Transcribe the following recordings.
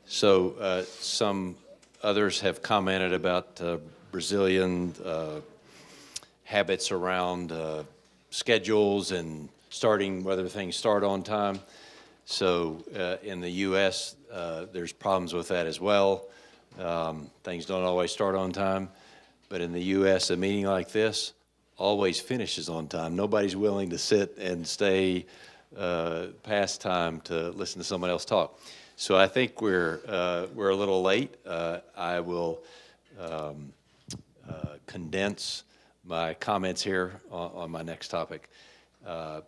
Some others have commented about Brazilian habits around schedules and whether things start on time. So in the U.S., there's problems with that as well. Things don't always start on time. But in the U.S., a meeting like this always finishes on time. Nobody's willing to sit and stay past time to listen to someone else talk. So I think we're a little late. I will condense my comments here on my next topic. As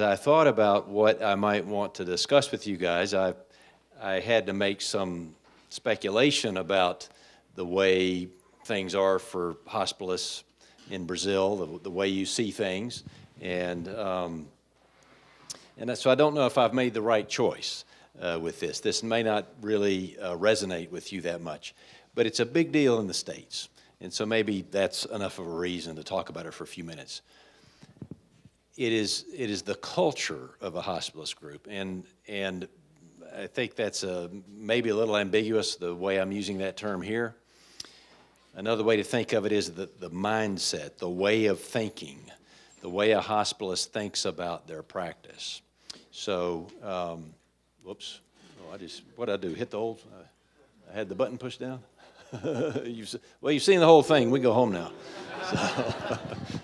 I thought about what I might want to discuss with you guys, I had to make some speculation about the way things are for hospitalists in Brazil, the way you see things, and so I don't know if I've made the right choice with this. This may not really resonate with you that much, but it's a big deal in the States, and so maybe that's enough of a reason to talk about it for a few minutes. It is the culture of a hospitalist group, and I think that's maybe a little ambiguous the way I'm using that term here. Another way to think of it is the mindset, the way of thinking, the way a hospitalist thinks about their practice. So, whoops, what did I do? Hit the old, I had the button pushed down? You've seen the whole thing. We go home now.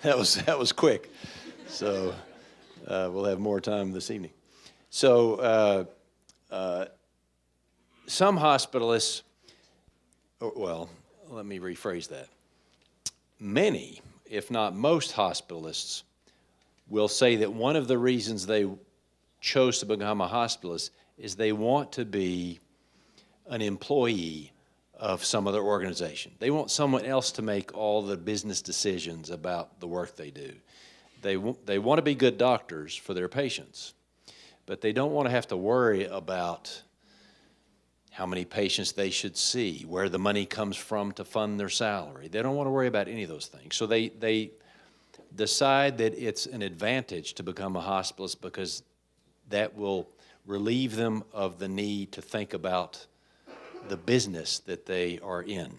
So, that was quick. So we'll have more time this evening. So some hospitalists, well, let me rephrase that. Many, if not most hospitalists, will say that one of the reasons they chose to become a hospitalist is they want to be an employee of some other organization. They want someone else to make all the business decisions about the work they do. They want to be good doctors for their patients, but they don't want to have to worry about how many patients they should see, where the money comes from to fund their salary. They don't want to worry about any of those things. So they decide that it's an advantage to become a hospitalist because that will relieve them of the need to think about the business that they are in.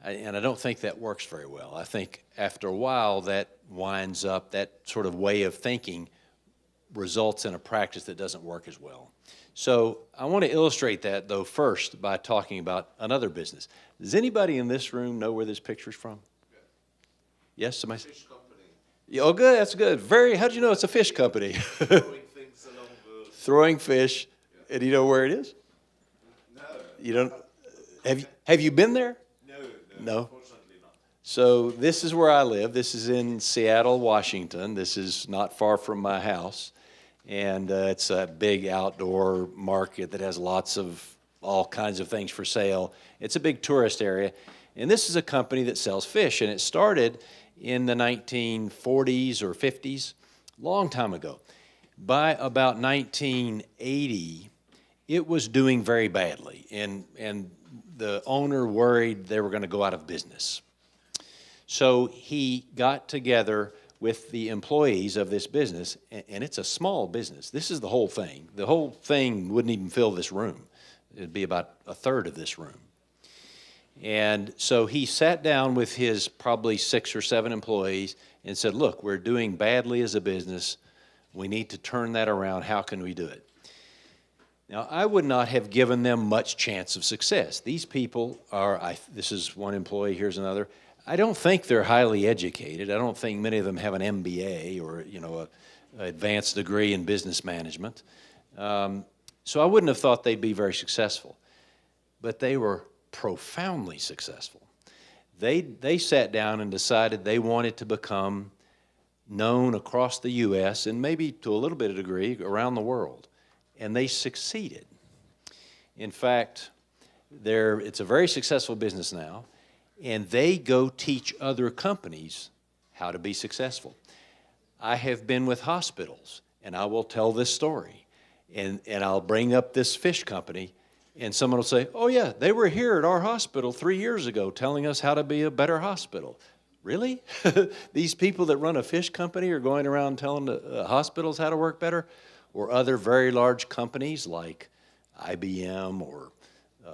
And I don't think that works very well. I think after a while that winds up, that sort of way of thinking results in a practice that doesn't work as well. So I want to illustrate that, though, first by talking about another business. Does anybody in this room know where this picture's from? Yes, somebody? Fish company. Yeah, oh, good, that's good. How did you know it's a fish company? Throwing things along the... Throwing fish. Yeah. And do you know where it is? No. You don't? Have you been there? No, unfortunately not. So this is where I live. This is in Seattle, Washington. This is not far from my house. And it's a big outdoor market that has lots of all kinds of things for sale. It's a big tourist area. And this is a company that sells fish. And it started in the 1940s or 50s, long time ago. By about 1980, it was doing very badly. And the owner worried they were going to go out of business. So he got together with the employees of this business, and it's a small business. This is the whole thing. The whole thing wouldn't even fill this room. It'd be about a third of this room. And so he sat down with his probably 6 or 7 employees and said, look, we're doing badly as a business. We need to turn that around. How can we do it? Now, I would not have given them much chance of success. These people are, this is one employee, here's another. I don't think they're highly educated. I don't think many of them have an MBA or, an advanced degree in business management. So I wouldn't have thought they'd be very successful. But they were profoundly successful. They sat down and decided they wanted to become known across the U.S. and maybe to a little bit of degree around the world. And they succeeded. In fact, it's a very successful business now, and they go teach other companies how to be successful. I have been with hospitals, and I will tell this story, and I'll bring up this fish company, and someone will say, oh yeah, they were here at our hospital 3 years ago telling us how to be a better hospital. Really? These people that run a fish company are going around telling the hospitals how to work better? or other very large companies like IBM or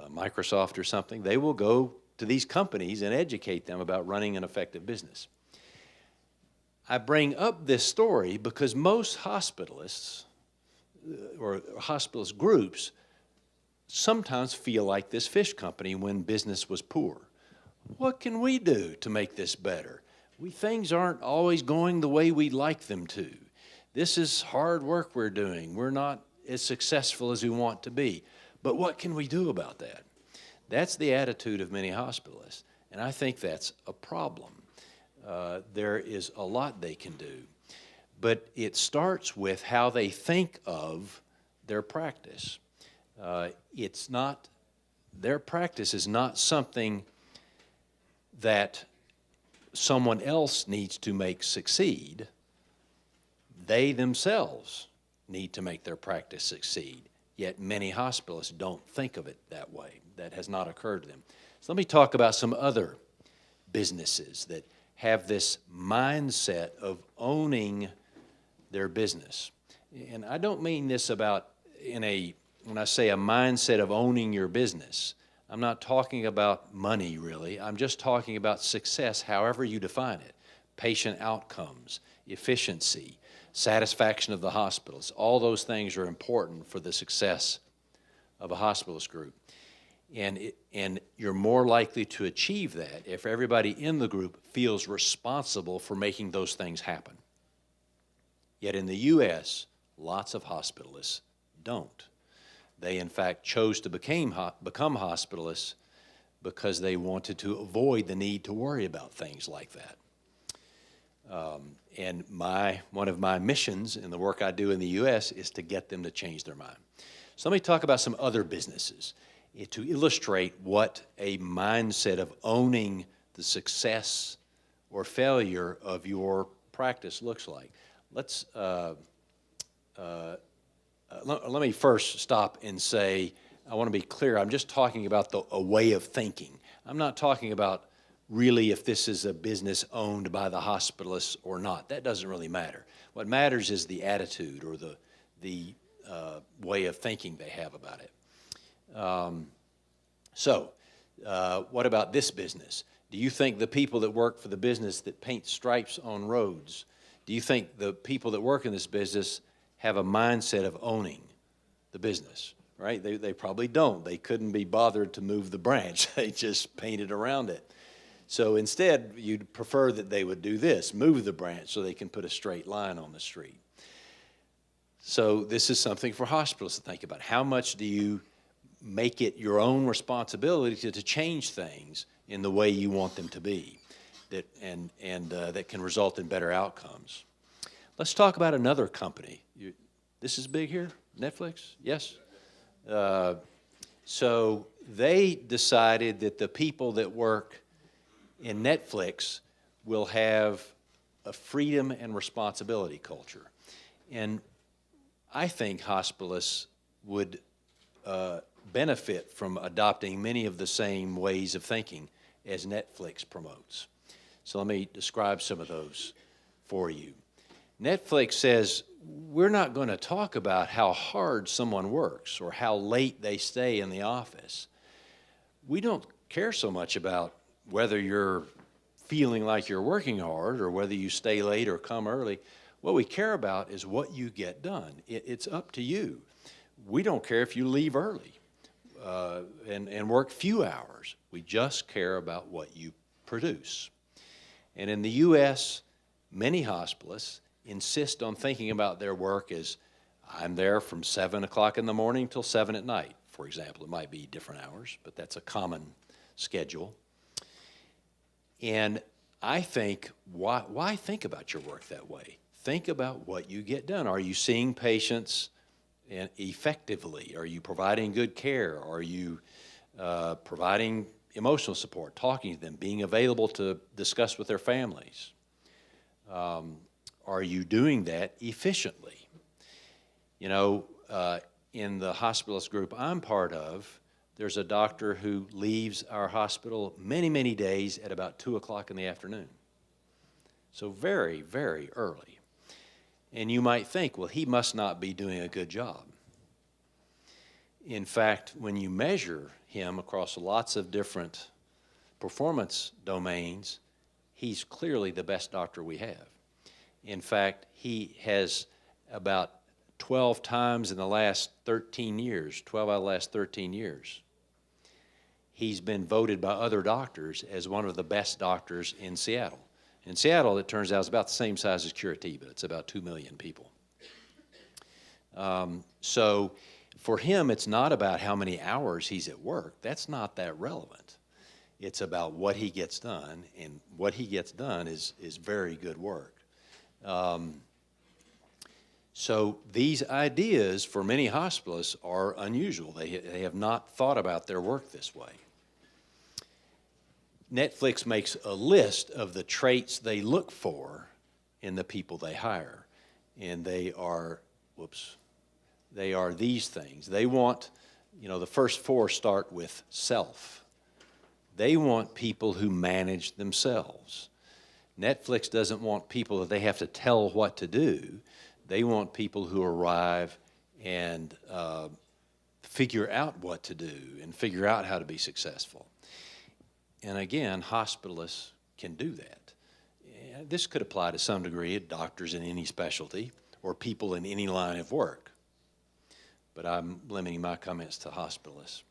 Microsoft or something, they will go to these companies and educate them about running an effective business. I bring up this story because most hospitalists or hospitalist groups sometimes feel like this fish company when business was poor. What can we do to make this better? Things aren't always going the way we'd like them to. This is hard work we're doing. We're not as successful as we want to be. But what can we do about that? That's the attitude of many hospitalists, and I think that's a problem. There is a lot they can do, but it starts with how they think of their practice. Their practice is not something that someone else needs to make succeed. They themselves need to make their practice succeed. Yet many hospitalists don't think of it that way. That has not occurred to them. So let me talk about some other businesses that have this mindset of owning their business. And I don't mean this about when I say a mindset of owning your business, I'm not talking about money really. I'm just talking about success, however you define it. Patient outcomes, efficiency, satisfaction of the hospitals. All those things are important for the success of a hospitalist group. And you're more likely to achieve that if everybody in the group feels responsible for making those things happen. Yet in the U.S., lots of hospitalists don't. They, in fact, chose to become hospitalists because they wanted to avoid the need to worry about things like that. And one of my missions in the work I do in the U.S. is to get them to change their mind. So let me talk about some other businesses to illustrate what a mindset of owning the success or failure of your practice looks like. Let me first stop and say, I want to be clear, I'm just talking about a way of thinking. I'm not talking about really if this is a business owned by the hospitalists or not. That doesn't really matter. What matters is the attitude or the way of thinking they have about it. What about this business? Do you think the people that work for the business that paints stripes on roads, do you think the people that work in this business have a mindset of owning the business, right? They probably don't. They couldn't be bothered to move the branch. They just painted around it. So instead, you'd prefer that they would do this, move the branch so they can put a straight line on the street. So this is something for hospitals to think about. How much do you make it your own responsibility to change things in the way you want them to be that can result in better outcomes? Let's talk about another company. This is big here, Netflix? Yes? So they decided that the people that work in Netflix will have a freedom and responsibility culture. And I think hospitalists would benefit from adopting many of the same ways of thinking as Netflix promotes. So let me describe some of those for you. Netflix says, we're not going to talk about how hard someone works or how late they stay in the office. We don't care so much about whether you're feeling like you're working hard or whether you stay late or come early. What we care about is what you get done. It's up to you. We don't care if you leave early and work few hours. We just care about what you produce. And in the U.S., many hospitalists insist on thinking about their work as I'm there from 7 o'clock in the morning till 7 at night, for example. It might be different hours, but that's a common schedule. And I think, why think about your work that way? Think about what you get done. Are you seeing patients effectively? Are you providing good care? Are you providing emotional support, talking to them, being available to discuss with their families? Are you doing that efficiently? You know, in the hospitalist group I'm part of, there's a doctor who leaves our hospital many, many days at about 2 o'clock in the afternoon. So very, very early. And you might think, well, he must not be doing a good job. In fact, when you measure him across lots of different performance domains, he's clearly the best doctor we have. In fact, he has about 12 times in the last 13 years, 12 out of the last 13 years, he's been voted by other doctors as one of the best doctors in Seattle. In Seattle, it turns out, is about the same size as Curitiba. It's about 2 million people. So for him, it's not about how many hours he's at work. That's not that relevant. It's about what he gets done, and what he gets done is very good work. So these ideas for many hospitalists are unusual. They have not thought about their work this way. Netflix makes a list of the traits they look for in the people they hire, and they are these things. They want, the first 4 start with self. They want people who manage themselves. Netflix doesn't want people that they have to tell what to do. They want people who arrive and figure out what to do and figure out how to be successful. And again, hospitalists can do that. And this could apply to some degree to doctors in any specialty or people in any line of work. But I'm limiting my comments to hospitalists.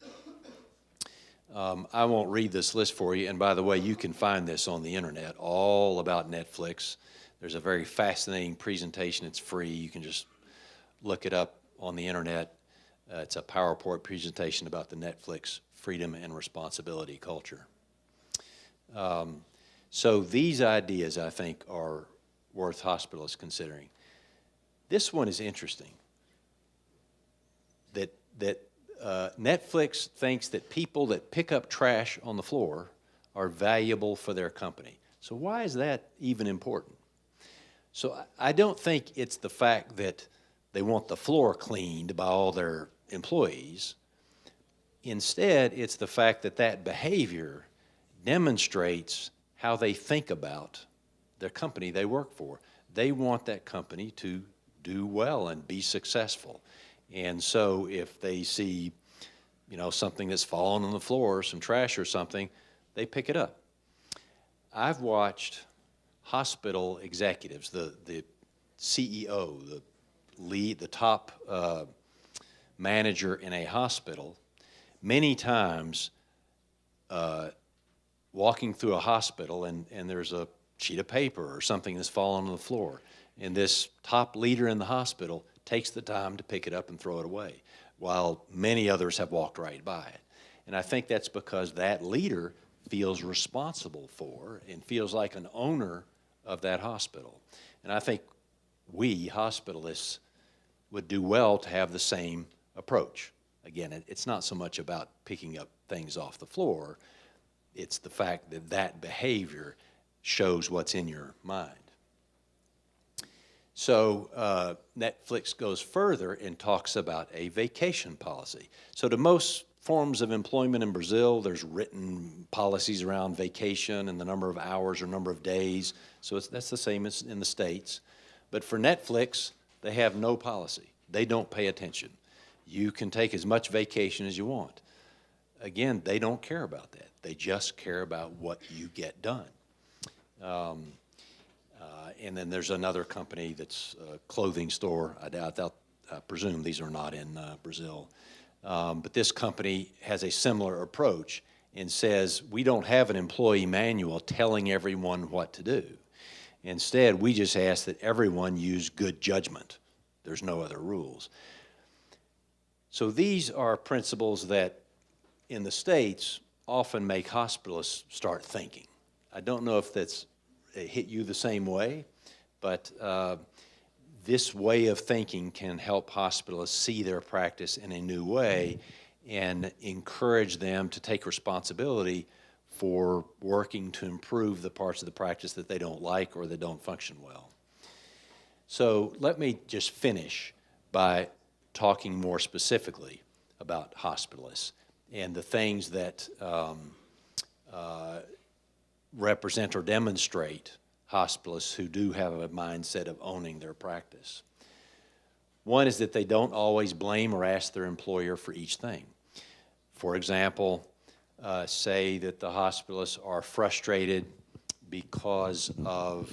I won't read this list for you. And by the way, you can find this on the internet, all about Netflix. There's a very fascinating presentation. It's free. You can just look it up on the internet. It's a PowerPoint presentation about the Netflix freedom and responsibility culture. So these ideas, I think, are worth hospitalists considering. This one is interesting, that Netflix thinks that people that pick up trash on the floor are valuable for their company. So why is that even important? So I don't think it's the fact that they want the floor cleaned by all their employees. Instead, it's the fact that that behavior demonstrates how they think about their company they work for. They want that company to do well and be successful. And so if they see, something that's fallen on the floor, some trash or something, they pick it up. I've watched hospital executives, the CEO, the top manager in a hospital, many times walking through a hospital and there's a sheet of paper or something that's fallen on the floor. And this top leader in the hospital takes the time to pick it up and throw it away, while many others have walked right by it. And I think that's because that leader feels responsible for and feels like an owner of that hospital. And I think we, hospitalists, would do well to have the same approach. Again, it's not so much about picking up things off the floor. It's the fact that that behavior shows what's in your mind. So Netflix goes further and talks about a vacation policy. So to most forms of employment in Brazil, there's written policies around vacation and the number of hours or number of days. So that's the same as in the States. But for Netflix, they have no policy. They don't pay attention. You can take as much vacation as you want. Again, they don't care about that. They just care about what you get done. And then there's another company that's a clothing store. I presume these are not in Brazil. But this company has a similar approach and says, we don't have an employee manual telling everyone what to do. Instead, we just ask that everyone use good judgment. There's no other rules. So these are principles that in the States often make hospitalists start thinking. I don't know if that's hit you the same way, but this way of thinking can help hospitalists see their practice in a new way and encourage them to take responsibility for working to improve the parts of the practice that they don't like or that don't function well. So let me just finish by talking more specifically about hospitalists and the things that represent or demonstrate hospitalists who do have a mindset of owning their practice. One is that they don't always blame or ask their employer for each thing. For example, say that the hospitalists are frustrated because of,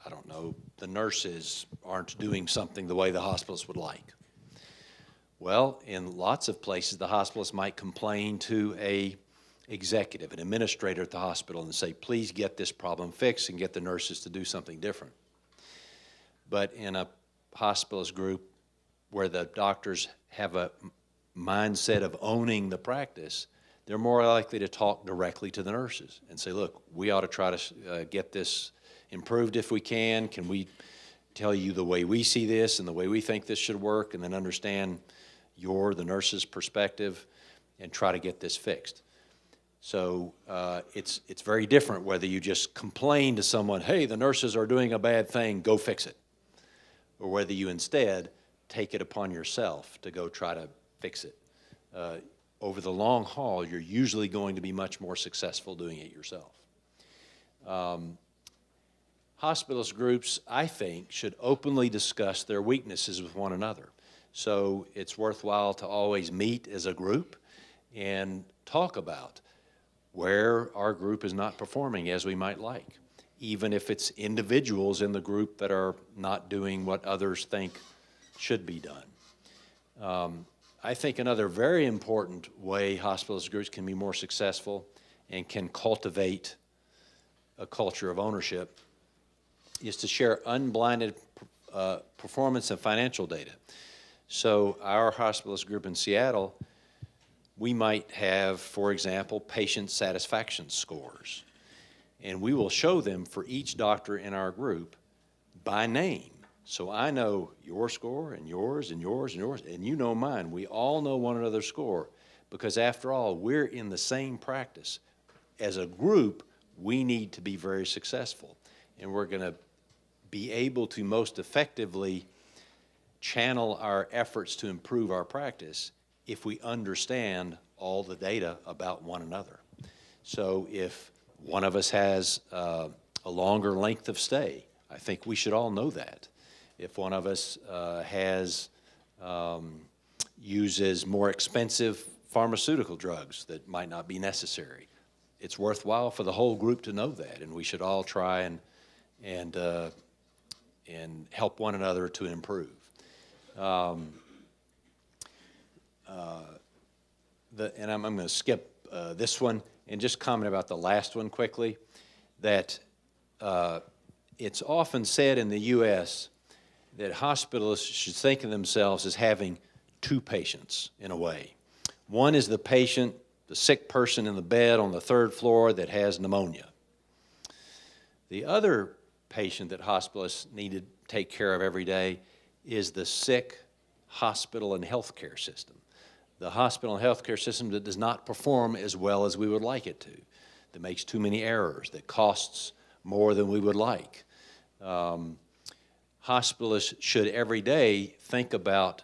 I don't know, the nurses aren't doing something the way the hospitalists would like. Well, in lots of places, the hospitalists might complain to an executive, an administrator at the hospital, and say, please get this problem fixed and get the nurses to do something different. But in a hospitalist group where the doctors have a mindset of owning the practice, they're more likely to talk directly to the nurses and say, look, we ought to try to get this improved if we can. Can we tell you the way we see this and the way we think this should work, and then understand the nurse's perspective and try to get this fixed. So it's very different whether you just complain to someone, hey, the nurses are doing a bad thing, go fix it, or whether you instead take it upon yourself to go try to fix it. Over the long haul, you're usually going to be much more successful doing it yourself. Hospitalist groups, I think, should openly discuss their weaknesses with one another. So it's worthwhile to always meet as a group and talk about where our group is not performing as we might like, even if it's individuals in the group that are not doing what others think should be done. I think another very important way hospitalist groups can be more successful and can cultivate a culture of ownership is to share unblinded performance and financial data. So our hospitalist group in Seattle, we might have, for example, patient satisfaction scores. And we will show them for each doctor in our group by name. So I know your score and yours and yours and yours, and you know mine. We all know one another's score because, after all, we're in the same practice. As a group, we need to be very successful. And we're going to be able to most effectively channel our efforts to improve our practice if we understand all the data about one another. So if one of us has a longer length of stay, I think we should all know that. If one of us uses more expensive pharmaceutical drugs that might not be necessary, it's worthwhile for the whole group to know that, and we should all try and help one another to improve. And I'm going to skip this one and just comment about the last one quickly, that it's often said in the U.S. that hospitalists should think of themselves as having two patients in a way. One is the patient, the sick person in the bed on the third floor that has pneumonia. The other patient that hospitalists need to take care of every day is the sick hospital and healthcare system. The hospital and healthcare system that does not perform as well as we would like it to, that makes too many errors, that costs more than we would like. Hospitalists should every day think about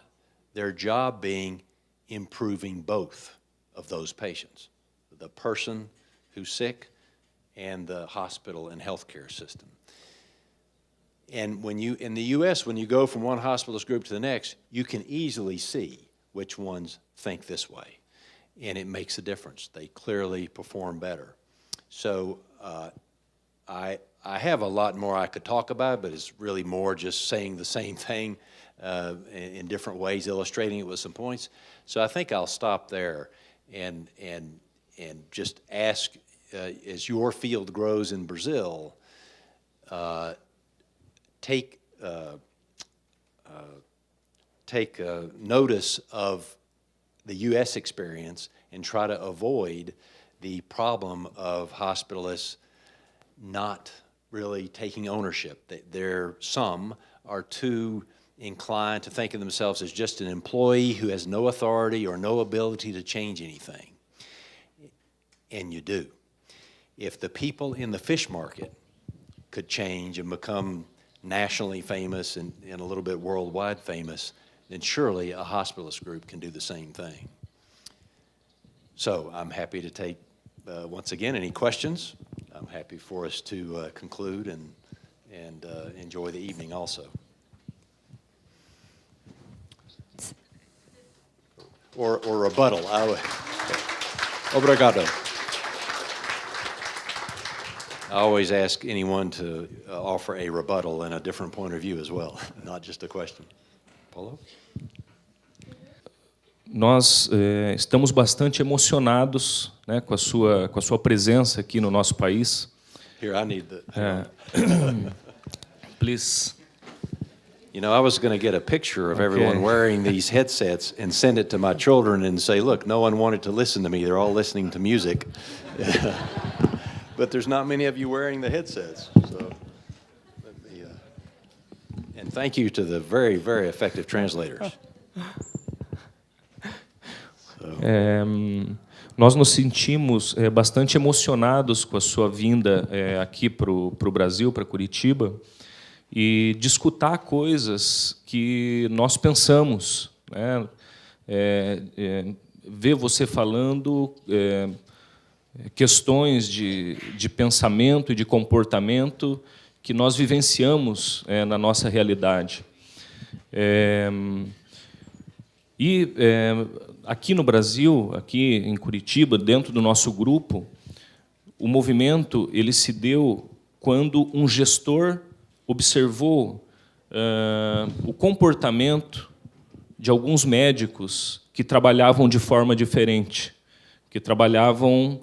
their job being improving both of those patients, the person who's sick and the hospital and healthcare system. And when you, in the U.S., when you go from one hospitalist group to the next, you can easily see which ones think this way. And it makes a difference. They clearly perform better. So I have a lot more I could talk about, but it's really more just saying the same thing in different ways, illustrating it with some points. So I think I'll stop there and just ask, as your field grows in Brazil, take notice of the U.S. experience and try to avoid the problem of hospitalists not really taking ownership. Some are too inclined to think of themselves as just an employee who has no authority or no ability to change anything. And you do. If the people in the fish market could change and become nationally famous and a little bit worldwide famous, then surely a hospitalist group can do the same thing. So I'm happy to take, once again, any questions. I'm happy for us to conclude and and enjoy the evening also. Or rebuttal. Obrigado. I always ask anyone to offer a rebuttal and a different point of view as well, not just a question. Paulo? Nós estamos bastante emocionados, né, com a sua presença aqui no nosso país. Here, I need the... Please. You know, I was going to get a picture of Okay. everyone wearing these headsets and send it to my children and say, look, no one wanted to listen to me. They're all listening to music. But there's not many of you wearing the headsets. So, let me, and thank you to the very, very effective translators. Nós nos sentimos bastante emocionados com a sua vinda aqui para o Brasil, para Curitiba, e de escutar coisas que nós pensamos, né? Ver você falando questões de pensamento e de comportamento que nós vivenciamos na nossa realidade. Aqui no Brasil, aqui em Curitiba, dentro do nosso grupo, o movimento ele se deu quando um gestor observou o comportamento de alguns médicos que trabalhavam de forma diferente, que trabalhavam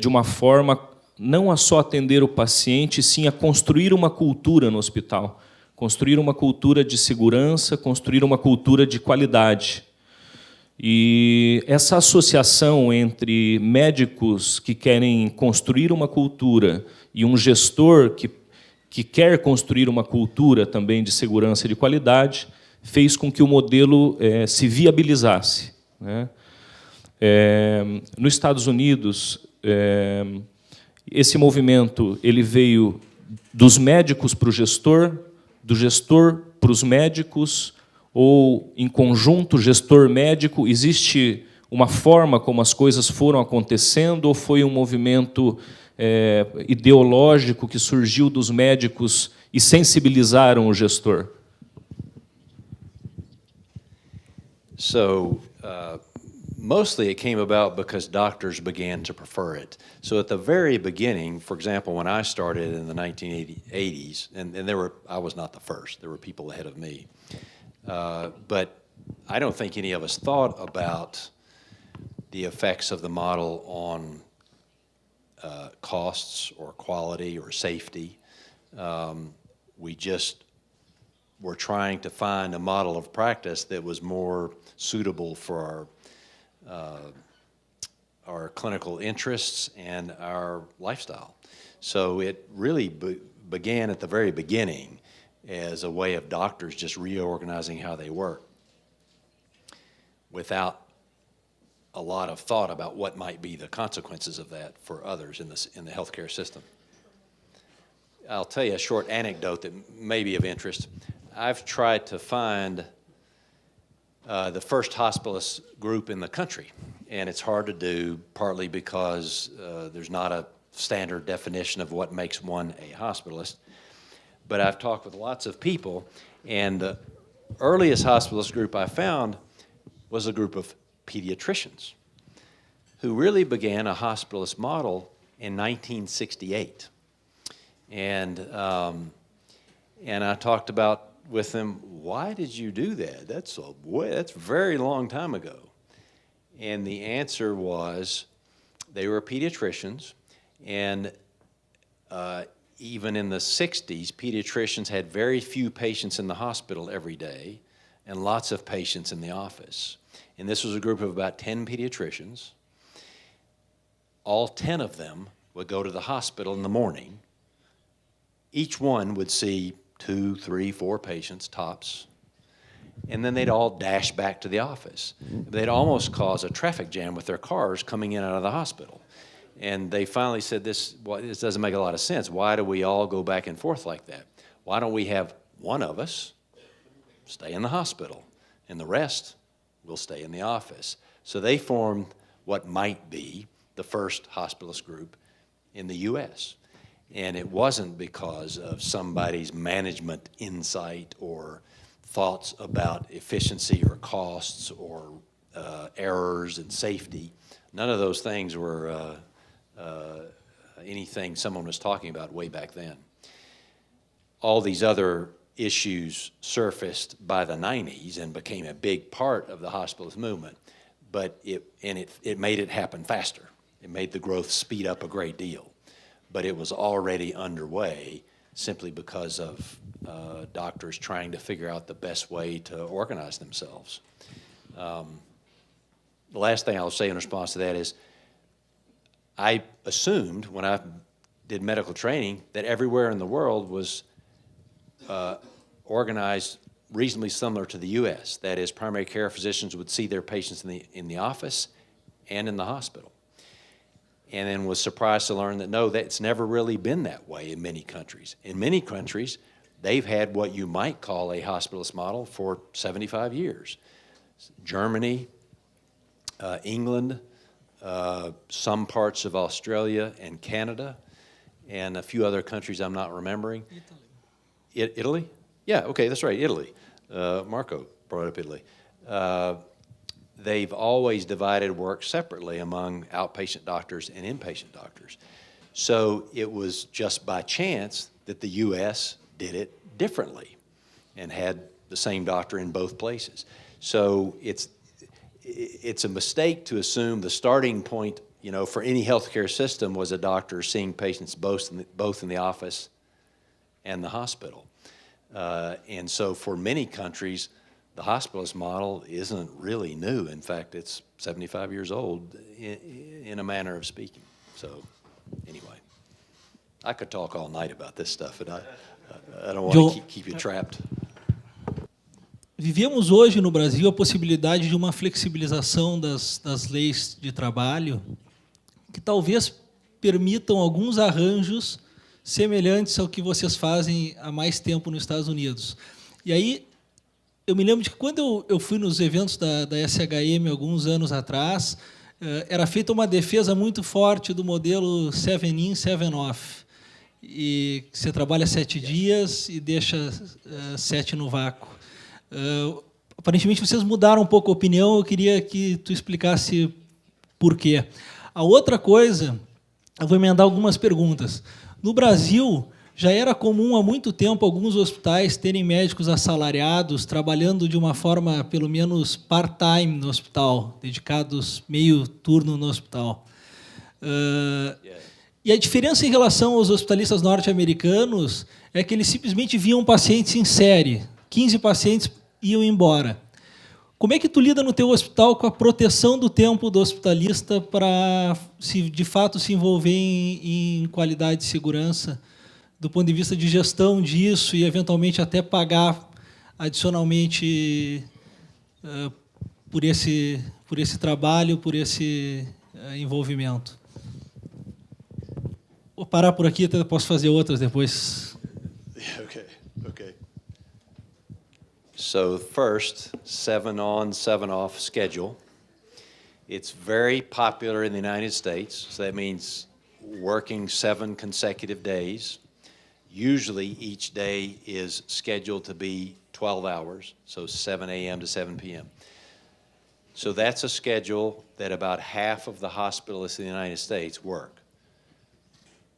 de uma forma não a só atender o paciente, sim a construir uma cultura no hospital, construir uma cultura de segurança, construir uma cultura de qualidade. E essa associação entre médicos que querem construir uma cultura e um gestor que quer construir uma cultura também de segurança e de qualidade fez com que o modelo se viabilizasse, né? Nos Estados Unidos, esse movimento ele veio dos médicos para o gestor, do gestor para os médicos, ou, em conjunto, gestor-médico. Existe uma forma como as coisas foram acontecendo, ou foi um movimento ideológico que surgiu dos médicos e sensibilizaram o gestor? So, mostly it came about because doctors began to prefer it. So at the very beginning, for example, when I started in the 1980s, and I was not the first, there were people ahead of me, but I don't think any of us thought about the effects of the model on costs or quality or safety. We just were trying to find a model of practice that was more suitable for our clinical interests and our lifestyle. So it really began at the very beginning as a way of doctors just reorganizing how they work without a lot of thought about what might be the consequences of that for others in the healthcare system. I'll tell you a short anecdote that may be of interest. I've tried to find the first hospitalist group in the country, and it's hard to do, partly because there's not a standard definition of what makes one a hospitalist. But I've talked with lots of people, and the earliest hospitalist group I found was a group of pediatricians who really began a hospitalist model in 1968. And I talked about with them, why did you do that? That's a very long time ago. And the answer was they were pediatricians, and even in the 60s, pediatricians had very few patients in the hospital every day and lots of patients in the office. And this was a group of about 10 pediatricians. All 10 of them would go to the hospital in the morning. Each one would see 2, 3, 4 patients, tops, and then they'd all dash back to the office. They'd almost cause a traffic jam with their cars coming in and out of the hospital. And they finally said, this doesn't make a lot of sense. Why do we all go back and forth like that? Why don't we have one of us stay in the hospital, and the rest will stay in the office? So they formed what might be the first hospitalist group in the U.S. And it wasn't because of somebody's management insight or thoughts about efficiency or costs or errors and safety. None of those things were anything someone was talking about way back then. All these other issues surfaced by the 90s and became a big part of the hospitalist movement, but it made it happen faster. It made the growth speed up a great deal, but it was already underway simply because of doctors trying to figure out the best way to organize themselves. The last thing I'll say in response to that is, I assumed when I did medical training that everywhere in the world was organized reasonably similar to the U.S. That is, primary care physicians would see their patients in the office and in the hospital. And then was surprised to learn that no, that's never really been that way in many countries. In many countries, they've had what you might call a hospitalist model for 75 years. Germany, England, some parts of Australia and Canada, and a few other countries I'm not remembering. Italy? Yeah, okay, that's right, Italy. Marco brought up Italy. They've always divided work separately among outpatient doctors and inpatient doctors. So it was just by chance that the U.S. did it differently and had the same doctor in both places. So it's a mistake to assume the starting point, for any healthcare system was a doctor seeing patients both in the office and the hospital. And so for many countries, the hospitalist model isn't really new. In fact, it's 75 years old in a manner of speaking. So anyway, I could talk all night about this stuff, and I don't want to keep you trapped. Vivemos hoje no Brasil a possibilidade de uma flexibilização das leis de trabalho que talvez permitam alguns arranjos semelhantes ao que vocês fazem há mais tempo nos Estados Unidos. E aí, eu me lembro de que quando eu fui nos eventos da SHM alguns anos atrás, era feita uma defesa muito forte do modelo 7-in, 7-off. E você trabalha 7 dias e deixa 7 no vácuo. Aparentemente, vocês mudaram um pouco a opinião, eu queria que tu explicasse por quê. A outra coisa, eu vou emendar algumas perguntas. No Brasil, já era comum há muito tempo alguns hospitais terem médicos assalariados, trabalhando de uma forma, pelo menos, part-time no hospital, dedicados meio turno no hospital. E a diferença em relação aos hospitalistas norte-americanos é que eles simplesmente viam pacientes em série. 15 pacientes iam embora. Como é que tu lida no teu hospital com a proteção do tempo do hospitalista para, de fato, se envolver em qualidade e segurança, do ponto de vista de gestão disso e, eventualmente, até pagar adicionalmente por esse trabalho, por esse envolvimento? Vou parar por aqui, até posso fazer outras depois. Okay. So first, 7-on, 7-off schedule. It's very popular in the United States. So that means working 7 consecutive days. Usually each day is scheduled to be 12 hours, so 7 a.m. to 7 p.m. So that's a schedule that about half of the hospitalists in the United States work.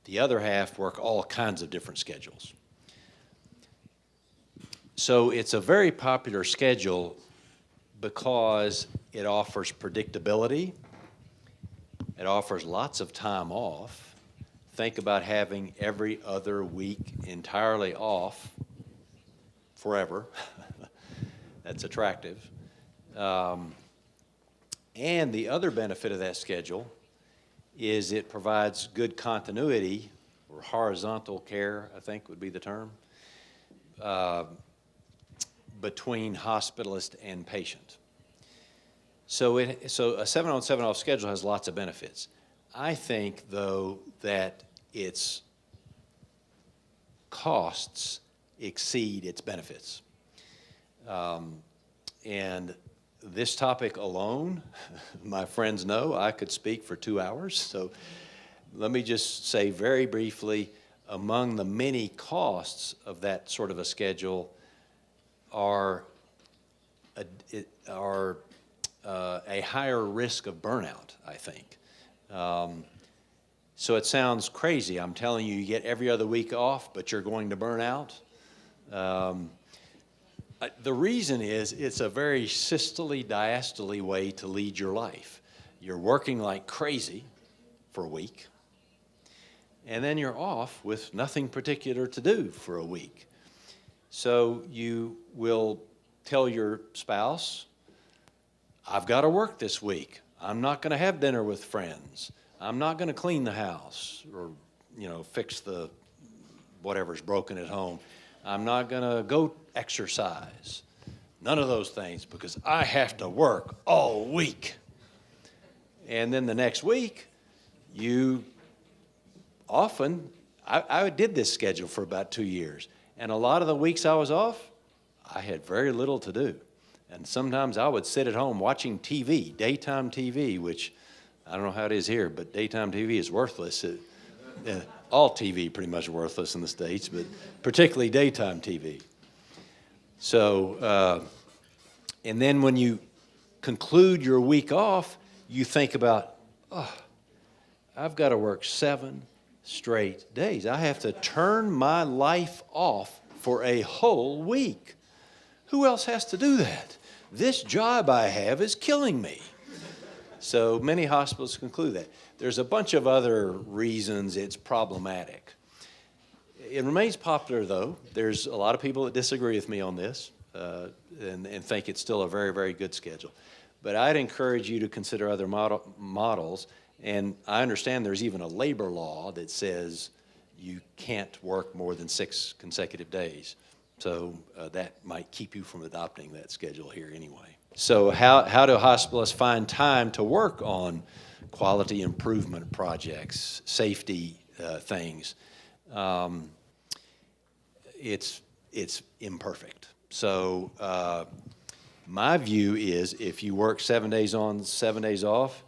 The other half work all kinds of different schedules. So it's a very popular schedule because it offers predictability, it offers lots of time off. Think about having every other week entirely off forever. That's attractive. And the other benefit of that schedule is it provides good continuity, or horizontal care, I think would be the term, between hospitalist and patient. So a 7-on, 7-off schedule has lots of benefits. I think, though, that its costs exceed its benefits. And this topic alone, my friends know I could speak for 2 hours. So let me just say very briefly, among the many costs of that sort of a schedule are a higher risk of burnout, I think. So it sounds crazy. I'm telling you, you get every other week off, but you're going to burn out. The reason is it's a very systole, diastole way to lead your life. You're working like crazy for a week, and then you're off with nothing particular to do for a week. So you will tell your spouse, I've got to work this week. I'm not going to have dinner with friends. I'm not going to clean the house or, fix the whatever's broken at home. I'm not going to go exercise. None of those things, because I have to work all week. And then the next week, you often, I did this schedule for about 2 years, and a lot of the weeks I was off, I had very little to do. And sometimes I would sit at home watching TV, daytime TV, which I don't know how it is here, but daytime TV is worthless. All TV pretty much worthless in the States, but particularly daytime TV. So, and then when you conclude your week off, you think about, I've got to work 7 straight days. I have to turn my life off for a whole week. Who else has to do that? This job I have is killing me. So many hospitals conclude that. There's a bunch of other reasons it's problematic. It remains popular, though. There's a lot of people that disagree with me on this and think it's still a very, very good schedule. But I'd encourage you to consider other models. And I understand there's even a labor law that says you can't work more than 6 consecutive days. So that might keep you from adopting that schedule here anyway. So how do hospitalists find time to work on quality improvement projects, safety things? It's imperfect. So my view is if you work 7 days on, 7 days off,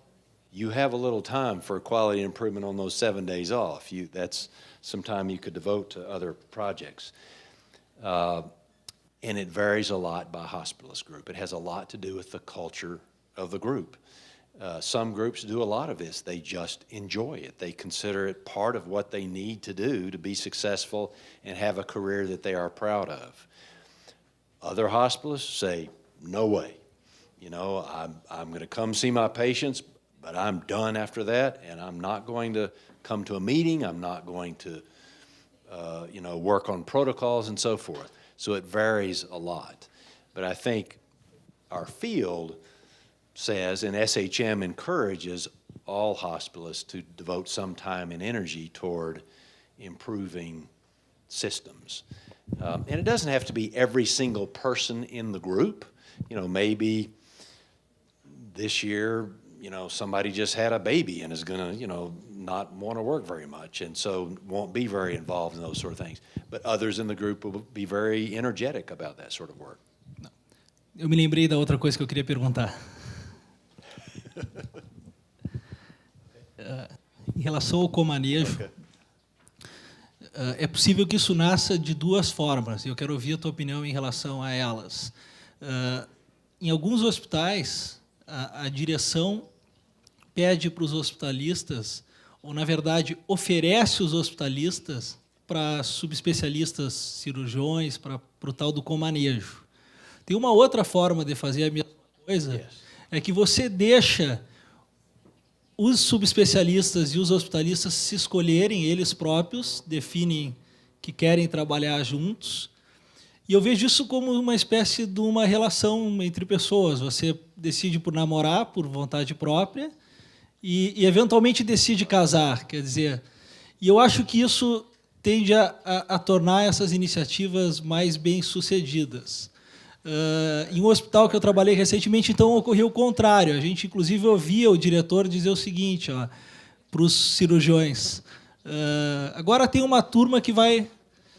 you have a little time for quality improvement on those 7 days off. That's some time you could devote to other projects. And it varies a lot by hospitalist group. It has a lot to do with the culture of the group. Some groups do a lot of this. They just enjoy it. They consider it part of what they need to do to be successful and have a career that they are proud of. Other hospitalists say, no way. I'm going to come see my patients, but I'm done after that, and I'm not going to come to a meeting. I'm not going to work on protocols and so forth. So it varies a lot. But I think our field says, and SHM encourages all hospitalists to devote some time and energy toward improving systems. And it doesn't have to be every single person in the group. Maybe this year, somebody just had a baby and is going to, not want to work very much, and so won't be very involved in those sort of things. But others in the group will be very energetic about that sort of work. Eu me lembrei da outra coisa que eu queria perguntar. Em relação ao comanejo, é possível que isso nasça de 2 formas, e eu quero ouvir a tua opinião em relação a elas. Em alguns hospitais, a direção pede para os hospitalistas, ou, na verdade, oferece os hospitalistas para subespecialistas cirurgiões, para o tal do comanejo. Tem uma outra forma de fazer a mesma coisa, é que você deixa os subespecialistas e os hospitalistas se escolherem, eles próprios, definem que querem trabalhar juntos. E eu vejo isso como uma espécie de uma relação entre pessoas. Você decide por namorar, por vontade própria, e eventualmente decide casar, quer dizer. E eu acho que isso tende a tornar essas iniciativas mais bem-sucedidas. Em um hospital que eu trabalhei recentemente, então, ocorreu o contrário. A gente, inclusive, ouvia o diretor dizer o seguinte para os cirurgiões: agora tem uma turma que vai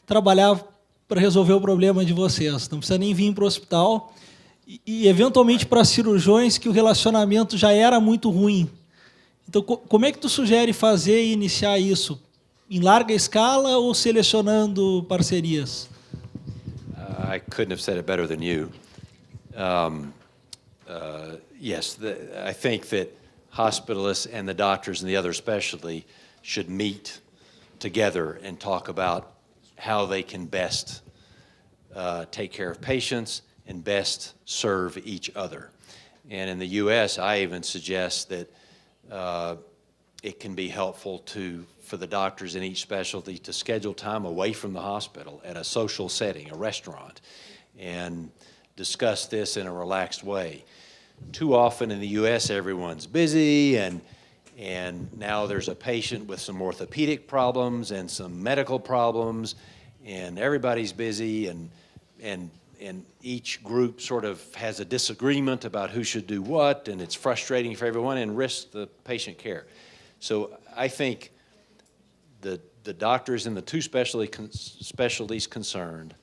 trabalhar para resolver o problema de vocês. Não precisa nem vir para o hospital. E, eventualmente, para cirurgiões que o relacionamento já era muito ruim. Então, como é que tu sugere fazer e iniciar isso? em larga escala ou selecionando parcerias? I couldn't have said it better than you. Yes, I think that hospitalists and the doctors and the other specialty should meet together and talk about how they can best take care of patients and best serve each other. And in the U.S., I even suggest that it can be helpful for the doctors in each specialty to schedule time away from the hospital at a social setting, a restaurant, and discuss this in a relaxed way. Too often in the U.S., everyone's busy, and now there's a patient with some orthopedic problems and some medical problems, and everybody's busy, and each group sort of has a disagreement about who should do what, and it's frustrating for everyone and risks the patient care. So I think the doctors in the two specialties concerned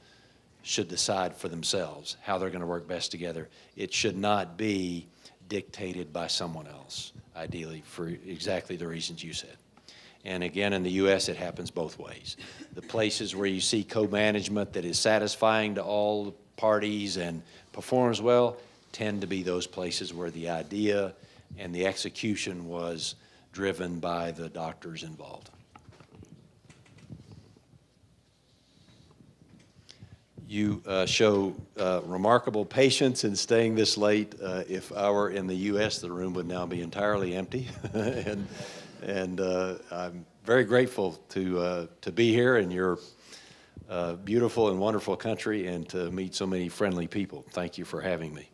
should decide for themselves how they're going to work best together. It should not be dictated by someone else, ideally, for exactly the reasons you said. And again, in the U.S., it happens both ways. The places where you see co-management that is satisfying to all parties and performs well tend to be those places where the idea and the execution was driven by the doctors involved. You show remarkable patience in staying this late. If I were in the U.S., the room would now be entirely empty. and I'm very grateful to be here in your beautiful and wonderful country and to meet so many friendly people. Thank you for having me.